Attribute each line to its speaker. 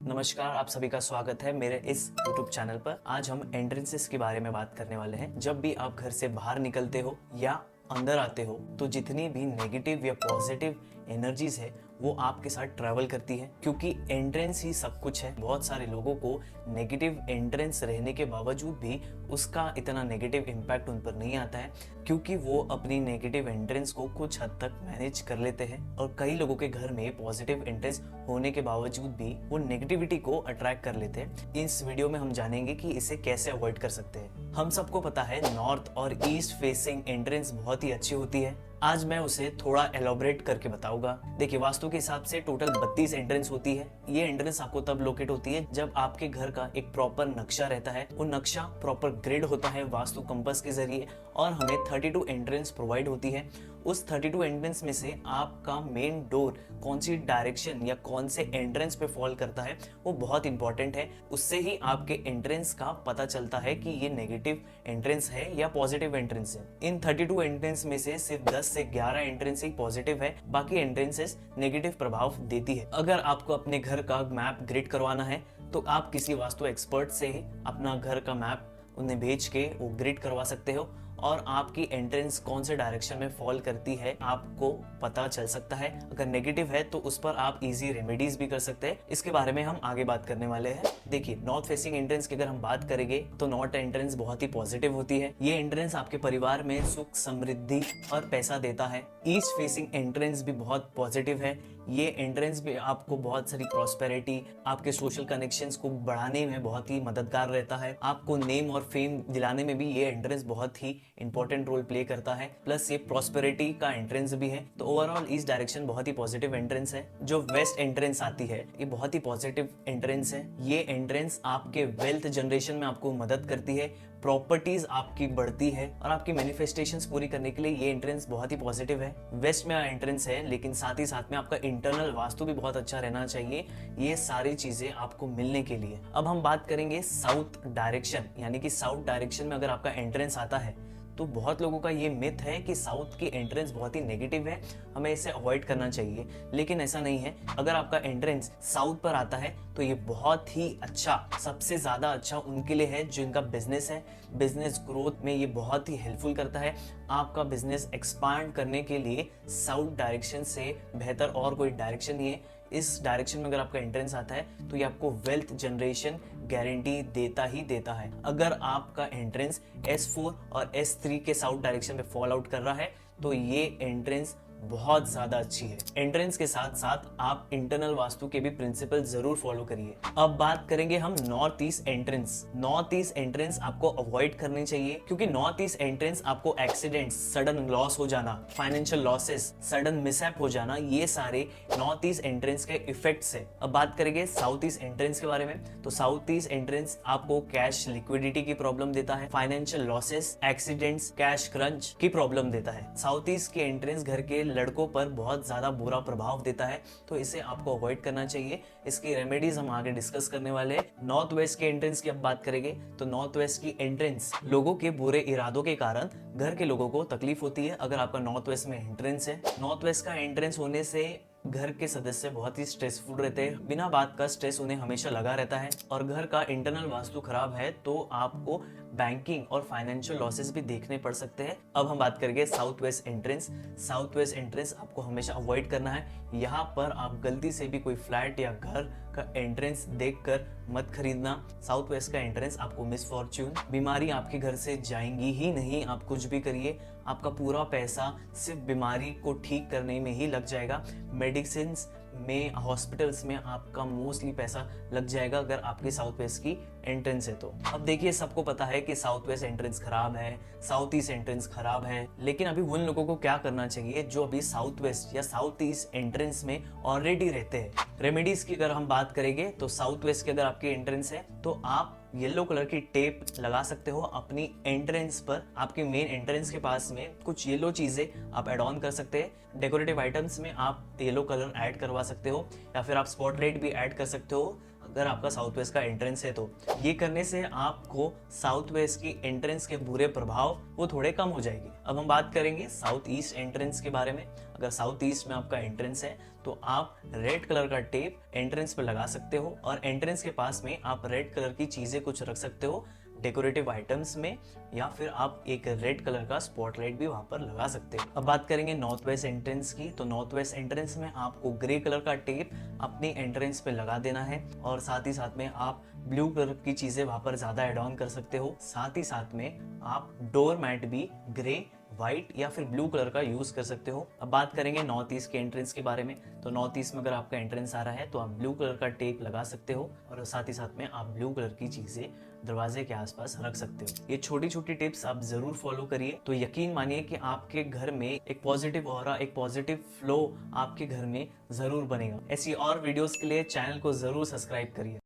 Speaker 1: नमस्कार, आप सभी का स्वागत है मेरे इस YouTube चैनल पर। आज हम एंट्रेंसेस के बारे में बात करने वाले हैं। जब भी आप घर से बाहर निकलते हो या अंदर आते हो तो जितनी भी नेगेटिव या पॉजिटिव एनर्जीज है वो आपके साथ ट्रैवल करती है, क्योंकि एंट्रेंस ही सब कुछ है। बहुत सारे लोगों को नेगेटिव एंट्रेंस रहने के बावजूद भी उसका इतना नेगेटिव इम्पैक्ट उन पर नहीं आता है, क्योंकि वो अपनी नेगेटिव एंट्रेंस को कुछ हद तक मैनेज कर लेते हैं। और कई लोगों के घर में पॉजिटिव एंट्रेंस होने के बावजूद भी वो नेगेटिविटी को अट्रैक्ट कर लेते हैं। इस वीडियो में हम जानेंगे कि इसे कैसे अवॉइड कर सकते हैं। हम सबको पता है नॉर्थ और ईस्ट फेसिंग एंट्रेंस बहुत ही अच्छी होती है। आज मैं उसे थोड़ा एलोबरेट करके बताऊंगा। देखिए, वास्तु के हिसाब से टोटल 32 एंट्रेंस होती है। ये एंट्रेंस आपको तब लोकेट होती है जब आपके घर का एक प्रॉपर नक्शा रहता है। वो नक्शा प्रॉपर ग्रिड होता है वास्तु कंपास के जरिए, और हमें 32 एंट्रेंस प्रोवाइड होती है। उस 32 एंट्रेंस में से आपका मेन डोर कौन सी डायरेक्शन या कौन से एंट्रेंस पे फॉल करता है वो बहुत इंपॉर्टेंट है। उससे ही आपके एंट्रेंस का पता चलता है कि ये नेगेटिव एंट्रेंस है या पॉजिटिव एंट्रेंस है। इन 32 एंट्रेंस में से सिर्फ 10 से 11 एंट्रेंस ही पॉजिटिव है, बाकी एंट्रेंसेस नेगेटिव प्रभाव देती है। अगर आपको अपने घर का मैप ग्रिड करवाना है तो आप किसी वास्तु एक्सपर्ट से अपना घर का मैप उन्हें भेज के वो ग्रिड करवा सकते हो, और आपकी एंट्रेंस कौन से डायरेक्शन में फॉल करती है आपको पता चल सकता है। अगर नेगेटिव है तो उस पर आप इजी रेमेडीज भी कर सकते हैं। इसके बारे में हम आगे बात करने वाले हैं। देखिए, नॉर्थ फेसिंग एंट्रेंस की अगर हम बात करेंगे तो नॉर्थ एंट्रेंस बहुत ही पॉजिटिव होती है। ये एंट्रेंस आपके परिवार में सुख, समृद्धि और पैसा देता है। ईस्ट फेसिंग एंट्रेंस भी बहुत पॉजिटिव है। ये एंट्रेंस भी आपको बहुत सारी प्रॉस्पेरिटी, आपके सोशल कनेक्शंस को बढ़ाने में बहुत ही मददगार रहता है। आपको नेम और फेम दिलाने में भी ये एंट्रेंस बहुत ही इंपॉर्टेंट रोल प्ले करता है। प्लस ये प्रॉस्पेरिटी का एंट्रेंस भी है। तो ओवरऑल ईस्ट डायरेक्शन बहुत ही पॉजिटिव एंट्रेंस है। जो वेस्ट एंट्रेंस आती है ये बहुत ही पॉजिटिव एंट्रेंस है। ये एंट्रेंस आपके वेल्थ जनरेशन में आपको मदद करती है, प्रॉपर्टीज आपकी बढ़ती है, और आपकी मैनिफेस्टेशंस पूरी करने के लिए ये एंट्रेंस बहुत ही पॉजिटिव है। वेस्ट में एंट्रेंस है, लेकिन साथ ही साथ में आपका इंटरनल वास्तु भी बहुत अच्छा रहना चाहिए, ये सारी चीजें आपको मिलने के लिए। अब हम बात करेंगे साउथ डायरेक्शन, यानी कि साउथ डायरेक्शन में अगर आपका एंट्रेंस आता है तो बहुत लोगों का ये मिथ है कि साउथ की एंट्रेंस बहुत ही नेगेटिव है, हमें इसे अवॉइड करना चाहिए। लेकिन ऐसा नहीं है। अगर आपका एंट्रेंस साउथ पर आता है तो ये बहुत ही अच्छा, सबसे ज्यादा अच्छा उनके लिए है जिनका बिजनेस है। बिजनेस ग्रोथ में ये बहुत ही हेल्पफुल करता है। आपका बिजनेस एक्सपांड करने के लिए साउथ डायरेक्शन से बेहतर और कोई डायरेक्शन नहीं है। इस डायरेक्शन में अगर आपका एंट्रेंस आता है तो ये आपको वेल्थ जनरेशन गारंटी देता ही देता है। अगर आपका एंट्रेंस S4 और S3 के साउथ डायरेक्शन में फॉल आउट कर रहा है तो ये एंट्रेंस बहुत ज्यादा अच्छी है। एंट्रेंस के साथ साथ आप इंटरनल वास्तु के भी प्रिंसिपल जरूर फॉलो करिए। अब बात करेंगे हम north east entrance. North east entrance आपको अवॉइड करनी चाहिए, क्योंकि नॉर्थ ईस्ट एंट्रेंस आपको एक्सीडेंट्स, सडन लॉस हो जाना, फाइनेंशियल लॉसेस, सडन मिसहैप हो जाना, ये सारे नॉर्थ ईस्ट एंट्रेंस के इफेक्ट्स है। अब बात करेंगे साउथ ईस्ट एंट्रेंस के बारे में, तो साउथ ईस्ट एंट्रेंस आपको कैश लिक्विडिटी की प्रॉब्लम देता है, financial losses, accidents, cash crunch की प्रॉब्लम देता है। साउथ ईस्ट की एंट्रेंस घर के लड़कों पर बहुत ज्यादा बुरा प्रभाव देता है, तो इसे आपको अवॉइड करना चाहिए। इसकी रेमेडीज हम आगे डिस्कस करने वाले हैं। नॉर्थ वेस्ट के एंट्रेंस की अब बात करेंगे तो नॉर्थ वेस्ट की एंट्रेंस लोगों के बुरे इरादों के कारण घर के लोगों को तकलीफ होती है। अगर आपका नॉर्थ वेस्ट में एंट्रेंस है, नॉर्थ वेस्ट का एंट्रेंस होने से घर के सदस्य बहुत ही स्ट्रेसफुल रहते हैं। बिना बात का स्ट्रेस उन्हें हमेशा लगा रहता है, और घर का इंटरनल वास्तु खराब है तो आपको बैंकिंग और फाइनेंशियल लॉसेस भी देखने पड़ सकते हैं। अब हम बात करेंगे south west entrance. South west entrance आपको हमेशा अवॉइड करना है। यहाँ पर आप गलती से भी कोई फ्लैट या घर का एंट्रेंस देखकर मत खरीदना। साउथ वेस्ट का एंट्रेंस आपको मिस फॉर्च्यून, बीमारी आपके घर से जाएंगी ही नहीं। आप कुछ भी करिए, आपका पूरा पैसा सिर्फ बीमारी को ठीक करने में ही लग जाएगा। मेडिसिन में, हॉस्पिटल्स में आपका मोस्टली पैसा लग जाएगा अगर आपके साउथ वेस्ट की एंट्रेंस है तो। अब देखिए, सबको पता है कि साउथ वेस्ट एंट्रेंस खराब है, साउथ ईस्ट एंट्रेंस खराब है, लेकिन अभी उन लोगों को क्या करना चाहिए जो अभी साउथ वेस्ट या साउथ ईस्ट एंट्रेंस में ऑलरेडी रहते हैं। रेमेडीज की अगर हम बात करेंगे तो साउथ वेस्ट की अगर आपकी एंट्रेंस है तो आप येलो कलर की टेप लगा सकते हो अपनी एंट्रेंस पर। आपके मेन एंट्रेंस के पास में कुछ येलो चीजें आप ऐड ऑन कर सकते हैं। डेकोरेटिव आइटम्स में आप येलो कलर ऐड करवा सकते हो, या फिर आप स्पॉटलाइट भी ऐड कर सकते हो। अगर आपका साउथ वेस्ट का एंट्रेंस है तो ये करने से आपको साउथ वेस्ट की एंट्रेंस के बुरे प्रभाव वो थोड़े कम हो जाएंगे। अब हम बात करेंगे साउथ ईस्ट एंट्रेंस के बारे में। अगर साउथ ईस्ट में आपका एंट्रेंस है तो आप रेड कलर का टेप एंट्रेंस पे लगा सकते हो और एंट्रेंस के पास में आप रेड कलर की चीजें कुछ रख सकते हो डेकोरेटिव आइटम्स में, या फिर आप एक रेड कलर का स्पॉटलाइट भी वहां पर लगा सकते हो। अब बात करेंगे नॉर्थ वेस्ट एंट्रेंस की। तो नॉर्थ वेस्ट एंट्रेंस में आपको ग्रे कलर का टेप अपनी एंट्रेंस पे लगा देना है और साथ ही साथ में आप ब्लू कलर की चीजें वहां पर ज्यादा एड ऑन कर सकते हो। साथ ही साथ में आप डोर मैट भी ग्रे, व्हाइट या फिर ब्लू कलर का यूज कर सकते हो। अब बात करेंगे नॉर्थ ईस्ट के एंट्रेंस के बारे में। तो नॉर्थ ईस्ट में अगर आपका एंट्रेंस आ रहा है तो आप ब्लू कलर का टेप लगा सकते हो और साथ ही साथ में आप ब्लू कलर की चीजें दरवाजे के आसपास रख सकते हो। ये छोटी छोटी टिप्स आप जरूर फॉलो करिए तो यकीन मानिए कि आपके घर में एक पॉजिटिव ऑरा, एक पॉजिटिव फ्लो आपके घर में जरूर बनेगा। ऐसी और वीडियोस के लिए चैनल को जरूर सब्सक्राइब करिए।